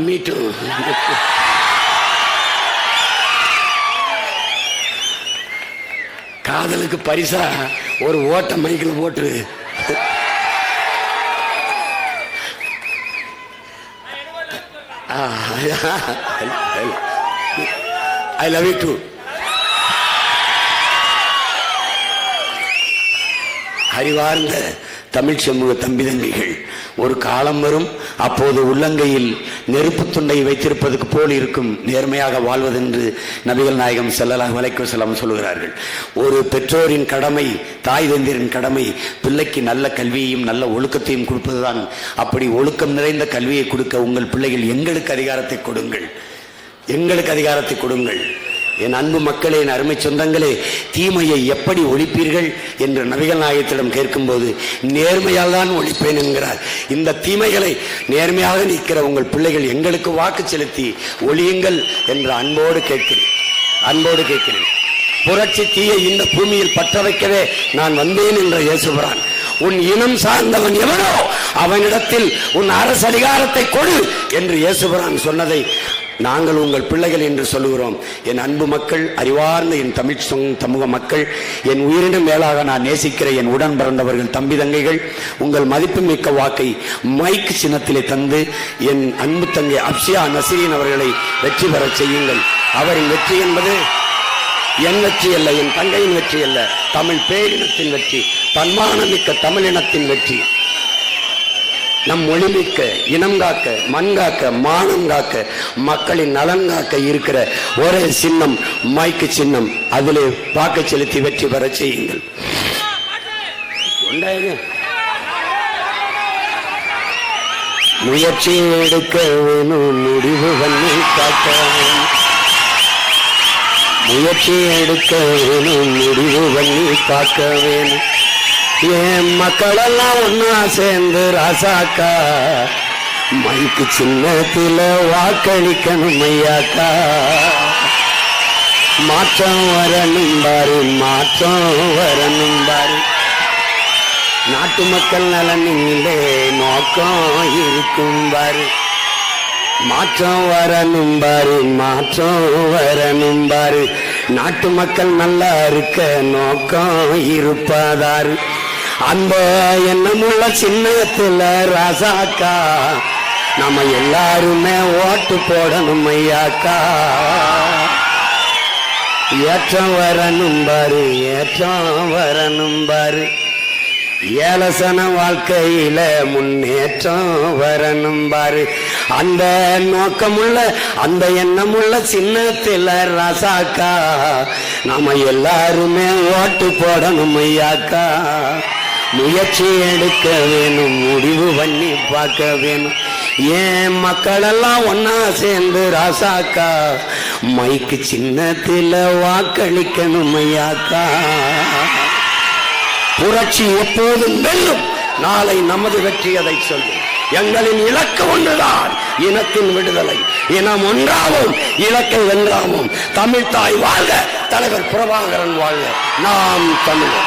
மீட்டும். காதலுக்கு பரிசா ஒரு ஓட்ட மைக்கில் போட்டு ஐ லவ் யூ டூ. அறிவார்ந்த தமிழ் சமூக தம்பிதங்கிகள், ஒரு காலம் வரும், அப்போது உள்ளங்கையில் நெருப்பு துண்டை வைத்திருப்பதற்கு போல் இருக்கும் நேர்மையாக வாழ்வதென்று நபிகள் நாயகம் ஸல்லல்லாஹு அலைஹி வஸல்லம் சொல்கிறார்கள். ஒரு பெற்றோரின் கடமை, தாய் தந்தையரின் கடமை பிள்ளைக்கு நல்ல கல்வியையும் நல்ல ஒழுக்கத்தையும் கொடுப்பதுதான். அப்படி ஒழுக்கம் நிறைந்த கல்வியை கொடுக்க உங்கள் பிள்ளைகள் எங்களுக்கு அதிகாரத்தை கொடுங்கள், எங்களுக்கு அதிகாரத்தை கொடுங்கள். என் அன்பு மக்களே, என் அருமை சொந்தங்களே, தீமையை எப்படி ஒழிப்பீர்கள் என்று நபிகள் நாயகத்திடம் கேட்கும்போது நேர்மையால் தான் ஒழிப்பேன் என்கிறார். இந்த தீமைகளை நேர்மையாக நிற்கிற உங்கள் பிள்ளைகள் எங்களுக்கு வாக்கு செலுத்தி ஒழியுங்கள் என்று அன்போடு கேட்கிறேன். புரட்சி தீயை இந்த பூமியில் பற்ற வைக்கவே நான் வந்தேன் என்ற இயேசுபிரான், உன் இனம் சார்ந்தவன் எவனோ அவனிடத்தில் உன் அரசு அதிகாரத்தை கொடு என்று இயேசுபிரான் சொன்னதை நாங்கள் உங்கள் பிள்ளைகள் என்று சொல்லுகிறோம். என் அன்பு மக்கள், அறிவார்ந்த என் தமிழ் சமூக மக்கள், என் உயிரினும் மேலாக நான் நேசிக்கிற என் உடன் பிறந்தவர்கள், தம்பி தங்கைகள், உங்கள் மதிப்புமிக்க வாக்கை மைக் சின்னத்திலே தந்து என் அன்பு தங்கை அப்சியா நஸ்ரீன் அவர்களை வெற்றி பெற செய்யுங்கள். அவரின் வெற்றி என்பது என் வெற்றி அல்ல, என் தங்கையின் வெற்றி அல்ல, தமிழ் பேரினத்தின் வெற்றி, தன்மானமிக்க தமிழினத்தின் வெற்றி. நம் மொழி மிக்க, இனம் காக்க, மண் காக்க, மானம் காக்க, மக்களின் நலன் காக்க இருக்கிற ஒரே சின்னம் மைக்கு சின்னம். அதிலே வாக்கு செலுத்தி வெற்றி பெற செய்யுங்கள். முயற்சி எடுக்க வேணும், முடிவு பண்ணி காக்க வேணும். முயற்சி எடுக்க வேணும், முடிவு பண்ணி காக்க வேணும். என் மக்களெல்லாம் ஒன்னா சேர்ந்து ராசாக்கா மைக்கு சின்னத்தில வாக்களிக்கணும் ஐயாக்கா. மாற்றம் வரணும் பாரு, மாற்றம் வரணும் பாரு. நாட்டு மக்கள் நலனிலே நோக்கம் இருக்கும் பாரு. மாற்றம் வரணும் பாரு, மாற்றம் வரணும் பாரு. நாட்டு மக்கள் நல்லா இருக்க நோக்கம் இருப்பதாரு. அந்த எண்ணமுள்ள சின்னத்துல ராசாக்கா நம்ம எல்லாருமே ஓட்டு போடணும் ஐயாக்கா. ஏற்றம் வரணும் பாரு, ஏற்றம் வரணும் பாரு. ஏலசன வாழ்க்கையில முன்னேற்றம் வரணும் பாரு. அந்த நோக்கமுள்ள, அந்த எண்ணமுள்ள சின்னத்தில ராசாக்கா நாம எல்லாருமே ஓட்டு போடணும் ஐயாக்கா. முயற்சி எடுக்க வேணும், முடிவு பண்ணி பார்க்க வேணும். ஏன் மக்களெல்லாம் ஒன்னா சேர்ந்து ராசாக்கா மைக்கு சின்னத்தில வாக்களிக்கணும் ஐயாக்கா. புரட்சி எப்போதும் வெல்லும், நாளை நமது வெற்றி அதை சொல்லும். எங்களின் இலக்கு ஒன்றுதான், இனத்தின் விடுதலை. இனம் ஒன்றாவும் இலக்கை வென்றாவும். தமிழ் தாய் வாழ்க, தலைவர் பிரபாகரன் வாழ்க. நாம் தமிழர்.